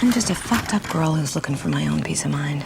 I'm just a fucked up girl who's looking for my own peace of mind.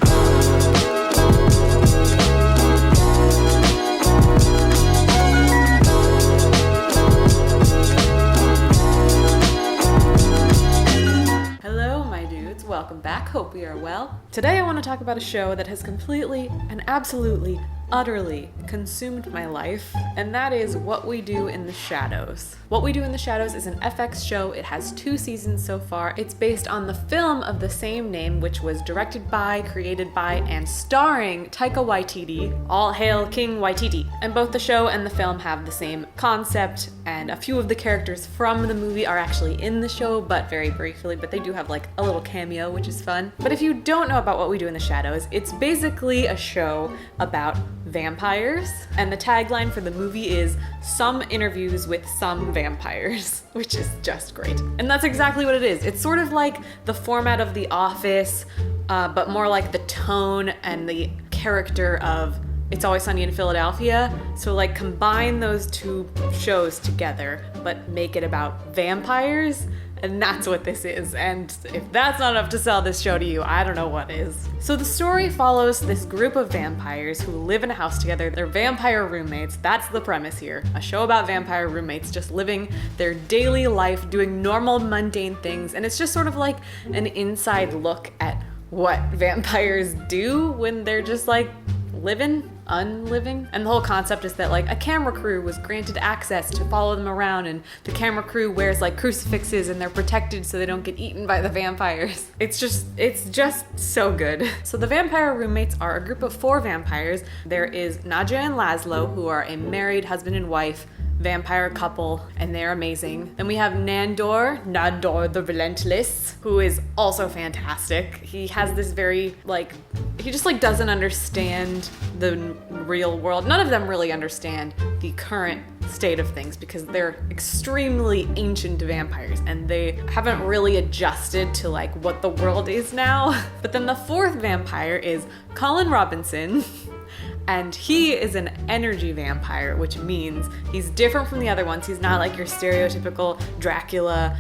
Hello, my dudes. Welcome back. Hope we are well. Today I want to talk about a show that has completely and absolutely, utterly consumed my life, and that is What We Do in the Shadows. What We Do in the Shadows is an FX show. It has 2 seasons so far. It's based on the film of the same name, which was directed by, created by, and starring Taika Waititi. All hail King Waititi. And both the show and the film have the same concept, and a few of the characters from the movie are actually in the show, but very briefly, but they do have like a little cameo, which is fun. But if you don't know about What We Do in the Shadows, it's basically a show about vampires, and the tagline for the movie is "Some interviews with some vampires," which is just great. And that's exactly what it is. It's sort of like the format of The Office, but more like the tone and the character of It's Always Sunny in Philadelphia. So like combine those 2 shows together, but make it about vampires. And that's what this is. And if that's not enough to sell this show to you, I don't know what is. So the story follows this group of vampires who live in a house together. They're vampire roommates. That's the premise here. A show about vampire roommates just living their daily life, doing normal, mundane things. And it's just sort of like an inside look at what vampires do when they're just like living, unliving. And the whole concept is that like a camera crew was granted access to follow them around, and the camera crew wears like crucifixes and they're protected so they don't get eaten by the vampires. It's just so good. So the vampire roommates are a group of 4 vampires. There is Nadja and Laszlo, who are a married husband and wife vampire couple, and they're amazing. Then we have Nandor the Relentless, who is also fantastic. He has this very he just doesn't understand the real world. None of them really understand the current state of things because they're extremely ancient vampires and they haven't really adjusted to what the world is now. But then the 4th vampire is Colin Robinson. And he is an energy vampire, which means he's different from the other ones. He's not like your stereotypical Dracula,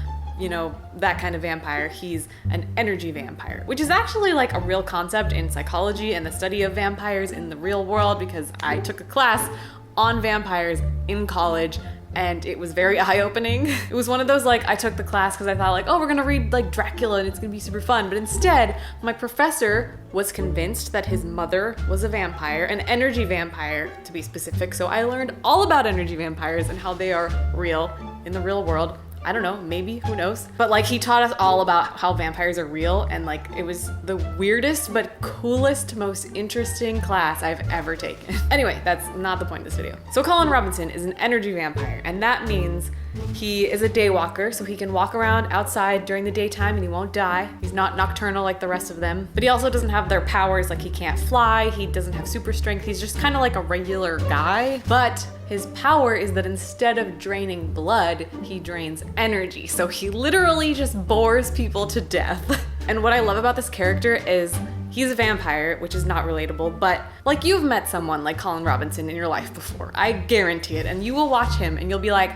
that kind of vampire. He's an energy vampire, which is actually a real concept in psychology and the study of vampires in the real world, because I took a class on vampires in college and it was very eye-opening. It was one of those I took the class because I thought we're gonna read Dracula and it's gonna be super fun. But instead, my professor was convinced that his mother was a vampire, an energy vampire to be specific. So I learned all about energy vampires and how they are real in the real world. I don't know, maybe, who knows? But he taught us all about how vampires are real, and it was the weirdest but coolest, most interesting class I've ever taken. Anyway, that's not the point of this video. So Colin Robinson is an energy vampire, and that means he is a day walker, so he can walk around outside during the daytime and he won't die. He's not nocturnal like the rest of them, but he also doesn't have their powers. He can't fly, he doesn't have super strength, he's just kind of like a regular guy. But his power is that instead of draining blood, he drains energy. So he literally just bores people to death. And what I love about this character is he's a vampire, which is not relatable, but you've met someone like Colin Robinson in your life before. I guarantee it. And you will watch him and you'll be like,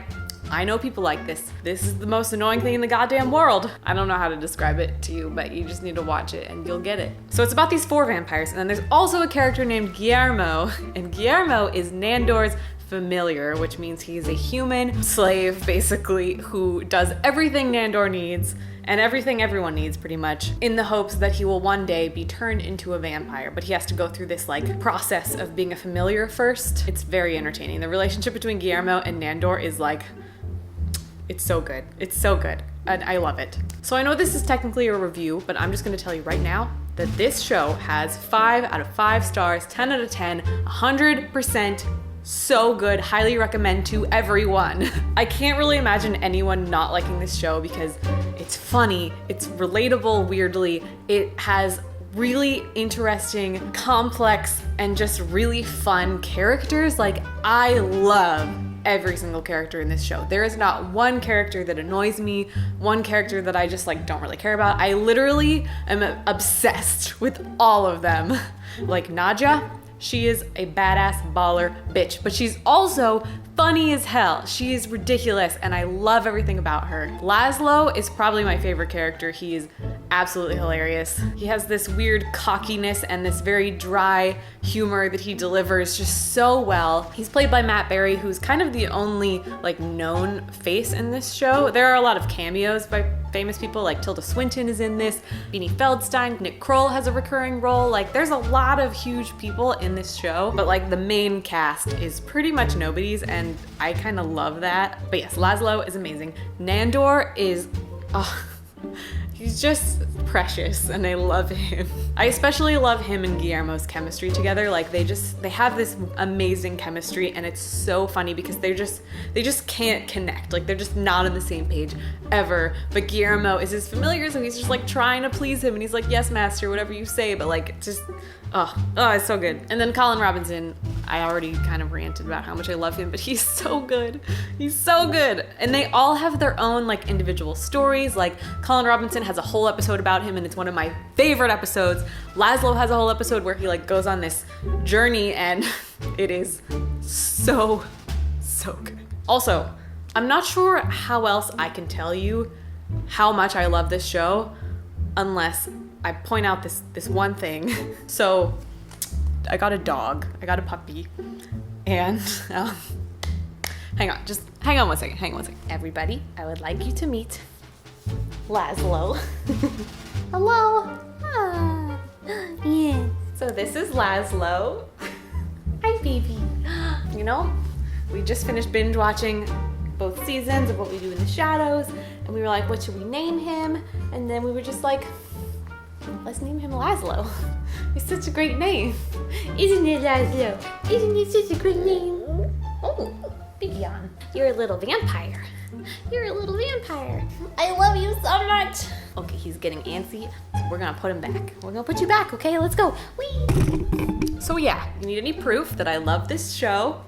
I know people like this. This is the most annoying thing in the goddamn world. I don't know how to describe it to you, but you just need to watch it and you'll get it. So it's about these 4 vampires, and then there's also a character named Guillermo, and Guillermo is Nandor's familiar, which means he's a human slave, basically, who does everything Nandor needs and everything everyone needs, pretty much, in the hopes that he will one day be turned into a vampire. But he has to go through this process of being a familiar first. It's very entertaining. The relationship between Guillermo and Nandor is it's so good. It's so good. And I love it. So I know this is technically a review, but I'm just gonna tell you right now that this show has 5 out of 5 stars, 10 out of 10, 100% so good. Highly recommend to everyone. I can't really imagine anyone not liking this show because it's funny, it's relatable weirdly, it has really interesting, complex, and just really fun characters. I love every single character in this show. There is not one character that annoys me, one character that I just don't really care about. I literally am obsessed with all of them. Nadja, She is a badass baller bitch, but she's also funny as hell. She is ridiculous and I love everything about her. Laszlo is probably my favorite character. He is absolutely hilarious. He has this weird cockiness and this very dry humor that he delivers just so well. He's played by Matt Berry, who's kind of the only like known face in this show. There are a lot of cameos by famous people, like Tilda Swinton is in this, Beanie Feldstein, Nick Kroll has a recurring role. Like there's a lot of huge people in this show, but like the main cast is pretty much nobody's and I kind of love that. But yes, Laszlo is amazing. Nandor is, he's just precious and I love him. I especially love him and Guillermo's chemistry together. Like they have this amazing chemistry and it's so funny because they just can't connect. Like they're just not on the same page ever. But Guillermo is his familiar, so he's just like trying to please him and he's like, yes, master, whatever you say, but like just, it's so good. And then Colin Robinson, I already kind of ranted about how much I love him, but he's so good. He's so good. And they all have their own like individual stories. Like Colin Robinson has a whole episode about him and it's one of my favorite episodes. Laszlo has a whole episode where he like goes on this journey and it is so good. Also, I'm not sure how else I can tell you how much I love this show unless I point out this one thing. So I got a dog, I got a puppy, and hang on one second. Everybody, I would like you to meet Laszlo. Hello. Yeah. So this is Laszlo. Hi, baby. You know, we just finished binge watching both seasons of What We Do in the Shadows, and we were like, what should we name him? And then we were just like, let's name him Laszlo. It's such a great name. Isn't it, Laszlo? Isn't it such a great name? Oh, Bibian, you're a little vampire. You're a little vampire. I love you so much. Okay, he's getting antsy, so we're gonna put him back. We're gonna put you back, okay? Let's go. Whee! So yeah, you need any proof that I love this show?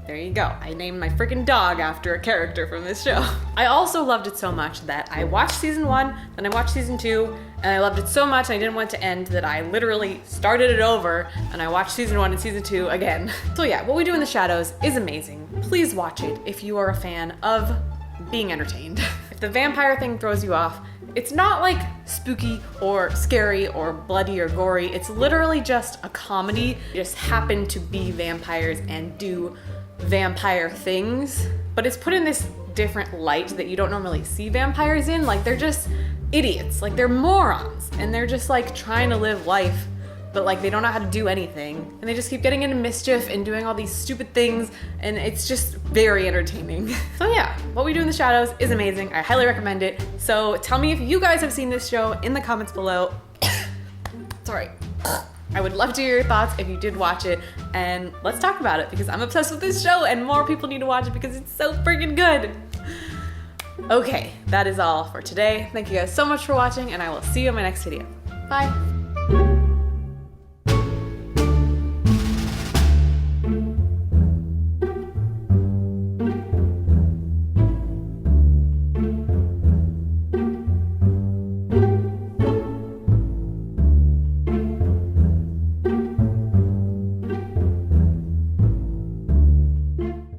There you go. I named my freaking dog after a character from this show. I also loved it so much that I watched season 1, then I watched season 2, and I loved it so much and I didn't want it to end that I literally started it over and I watched season 1 and season 2 again. So yeah, What We Do in the Shadows is amazing. Please watch it if you are a fan of being entertained. If the vampire thing throws you off, it's not like spooky or scary or bloody or gory. It's literally just a comedy. You just happen to be vampires and do vampire things, but it's put in this different light that you don't normally see vampires in. Like they're just idiots, like they're morons, and they're just like trying to live life, but like they don't know how to do anything, and they just keep getting into mischief and doing all these stupid things, and it's just very entertaining. So yeah, What We Do in the Shadows is amazing. I highly recommend it. So tell me if you guys have seen this show in the comments below. Sorry. I would love to hear your thoughts if you did watch it, and let's talk about it because I'm obsessed with this show and more people need to watch it because it's so freaking good. Okay, that is all for today. Thank you guys so much for watching and I will see you in my next video. Bye.